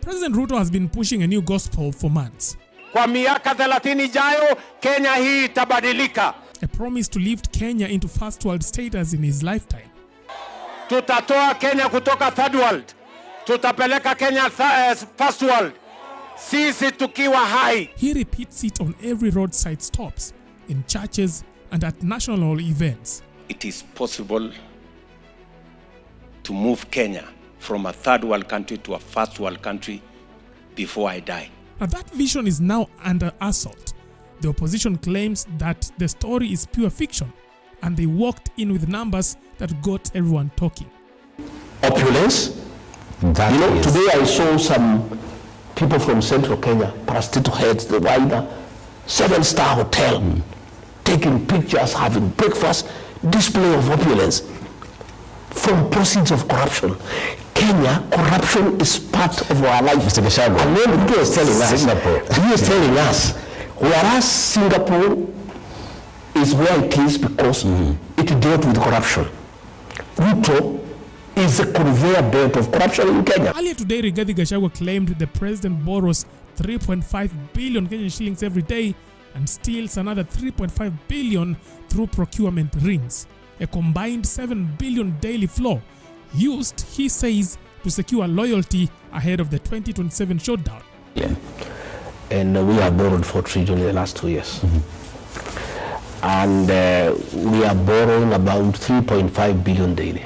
President Ruto has been pushing a new gospel for months. Kwa miaka 30 ijayo, Kenya hii itabadilika. A promise to lift Kenya into first world status in his lifetime. Tutatoa Kenya kutoka third world. Tutapeleka Kenya first world. Sisi tukiwa hai. He repeats it on every roadside stops, in churches and at national events. It is possible to move Kenya from a third world country to a first world country before I die. Now that vision is now under assault. The opposition claims that the story is pure fiction, and they walked in with numbers that got everyone talking. Opulence. Today I saw some people from central Kenya, parastatal heads, the wider 7-star hotel, taking pictures, having breakfast, display of opulence from proceeds of corruption. Kenya, corruption is part of our life. Mr. Gachagua. And when Ruto is telling us, he is telling us, whereas Singapore is where it is because it dealt with corruption. Ruto is a conveyor belt of corruption in Kenya. Earlier today, Gachagua claimed the president borrows 3.5 billion Kenyan shillings every day and steals another 3.5 billion through procurement rings. A combined 7 billion daily flow used, he says, to secure loyalty ahead of the 2027 showdown. Yeah. And we have borrowed 4 trillion in the last 2 years. And we are borrowing about 3.5 billion daily.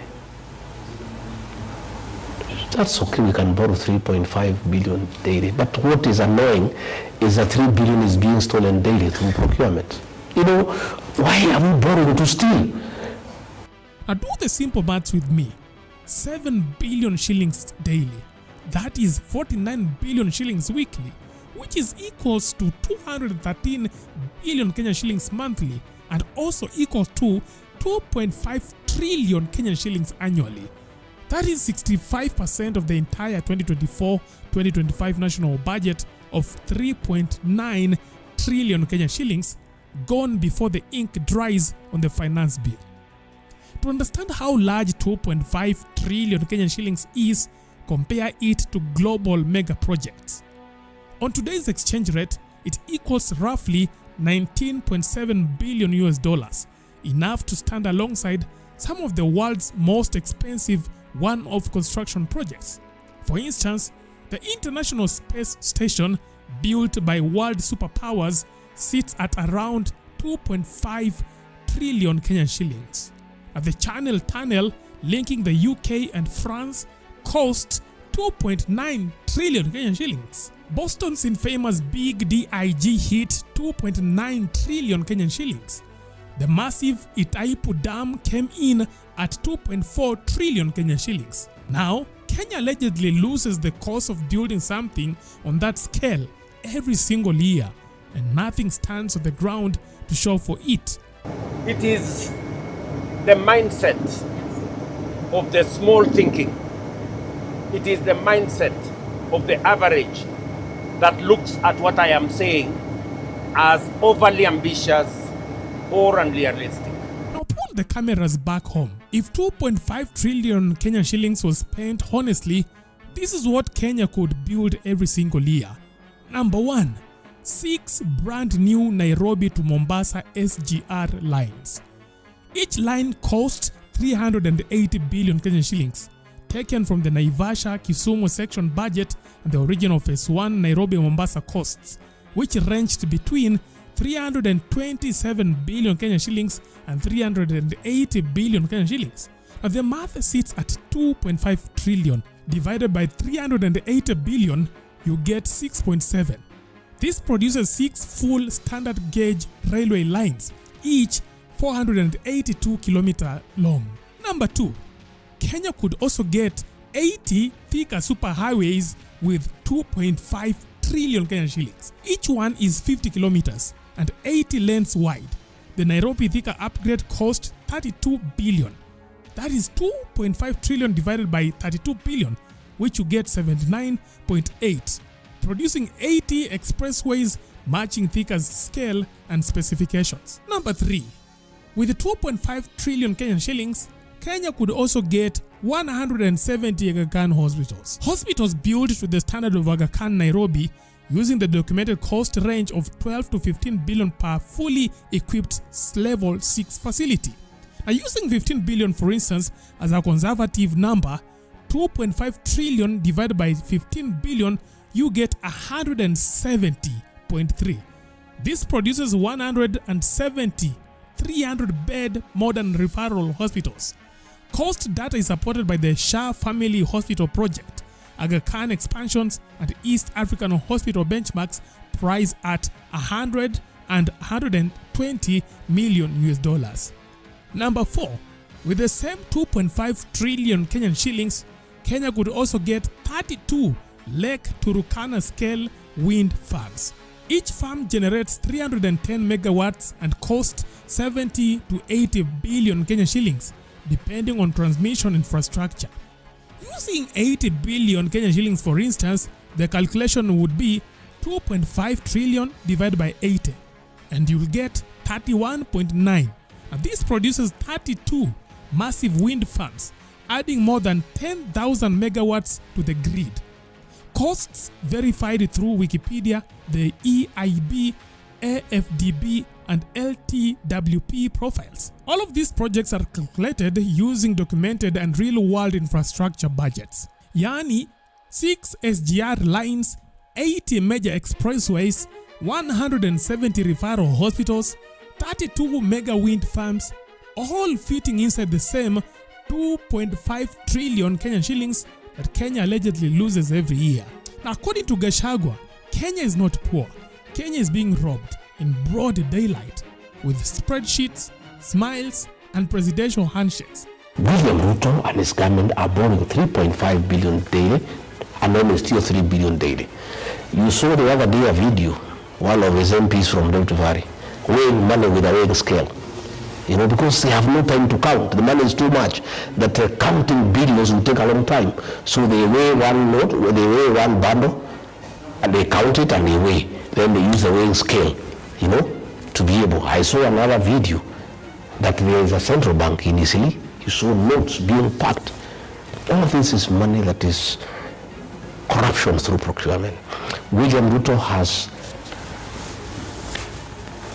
That's okay, we can borrow 3.5 billion daily. But what is annoying is that 3 billion is being stolen daily through procurement. You know, why are we borrowing to steal? Now do the simple maths with me. 7 billion shillings daily. That is 49 billion shillings weekly, which is equals to 213 billion Kenyan shillings monthly, and also equals to 2.5 trillion Kenyan shillings annually. That is 65% of the entire 2024-2025 national budget of 3.9 trillion Kenyan shillings gone before the ink dries on the finance bill. To understand how large 2.5 trillion Kenyan shillings is, compare it to global mega projects. On today's exchange rate, it equals roughly 19.7 billion US dollars, enough to stand alongside some of the world's most expensive one-off construction projects. For instance, the International Space Station, built by world superpowers, sits at around 2.5 trillion Kenyan shillings. The Channel Tunnel linking the UK and France cost 2.9 trillion Kenyan shillings. Boston's infamous Big DIG hit 2.9 trillion Kenyan shillings. The massive Itaipu Dam came in at 2.4 trillion Kenyan shillings. Now, Kenya allegedly loses the cost of building something on that scale every single year, and nothing stands on the ground to show for it. It is the mindset of the small thinking. It is the mindset of the average that looks at what I am saying as overly ambitious or unrealistic. Now pull the cameras back home. If 2.5 trillion Kenyan shillings was spent honestly, this is what Kenya could build every single year. Number 1, 6 brand new Nairobi to Mombasa SGR lines. Each line cost 380 billion Kenyan shillings, taken from the Naivasha-Kisumu section budget and the original Phase 1 Nairobi-Mombasa costs, which ranged between 327 billion Kenyan shillings and 380 billion Kenyan shillings. Now the math sits at 2.5 trillion. Divided by 380 billion, you get 6.7. This produces 6 full standard gauge railway lines, each 482 km long. Number 2, Kenya could also get 80 thicker superhighways with 2.5 trillion Kenyan shillings. Each one is 50 kilometers and 80 lanes wide. The Nairobi Thika upgrade cost 32 billion. That is 2.5 trillion divided by 32 billion, which you get 79.8, producing 80 expressways matching Thika's scale and specifications. Number 3, with the 2.5 trillion Kenyan shillings, Kenya could also get 170 Aga Khan hospitals. Hospitals built to the standard of Aga Khan Nairobi using the documented cost range of 12 to 15 billion per fully equipped level 6 facility. Now, using 15 billion for instance as a conservative number, 2.5 trillion divided by 15 billion, you get 170.3. This produces 170 300-bed modern referral hospitals. Cost data is supported by the Shah Family Hospital Project, Aga Khan expansions, and East African hospital benchmarks priced at 100 and 120 million US dollars. Number 4, with the same 2.5 trillion Kenyan shillings, Kenya could also get 32 Lake Turkana scale wind farms. Each farm generates 310 megawatts and costs 70 to 80 billion Kenyan shillings, depending on transmission infrastructure. Using 80 billion Kenyan shillings for instance, the calculation would be 2.5 trillion divided by 80, and you'll get 31.9. And this produces 32 massive wind farms, adding more than 10,000 megawatts to the grid. Costs verified through Wikipedia, the EIB, AFDB, and LTWP profiles. All of these projects are calculated using documented and real-world infrastructure budgets. Yani, 6 SGR lines, 80 major expressways, 170 referral hospitals, 32 mega wind farms, all fitting inside the same 2.5 trillion Kenyan shillings that Kenya allegedly loses every year. Now, according to Gachagua, Kenya is not poor. Kenya is being robbed in broad daylight with spreadsheets, smiles, and presidential handshakes. William Ruto and his government are borrowing 3.5 billion daily and only still 3 billion daily. You saw the other day a video, one of his MPs from Rift Valley, weighing money with a weighing scale. Because they have no time to count. The money is too much that counting billions will take a long time. So they weigh one note, they weigh one bundle, and they count it and they weigh. Then they use the weighing scale, to be able. I saw another video that there is a central bank in Italy. You saw notes being packed. All of this is money that is corruption through procurement. William Ruto has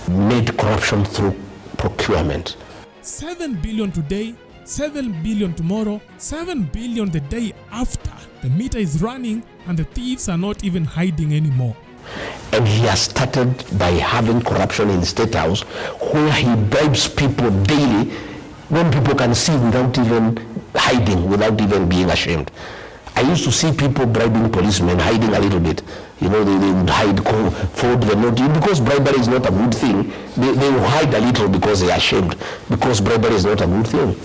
made corruption through procurement. 7 billion today, 7 billion tomorrow, 7 billion the day after. The meter is running and the thieves are not even hiding anymore. And he has started by having corruption in the State House, where he bribes people daily when people can see without even hiding, without even being ashamed. I used to see people bribing policemen, hiding a little bit. They would hide, fold the note. Because bribery is not a good thing, they will hide a little because they are ashamed, because bribery is not a good thing.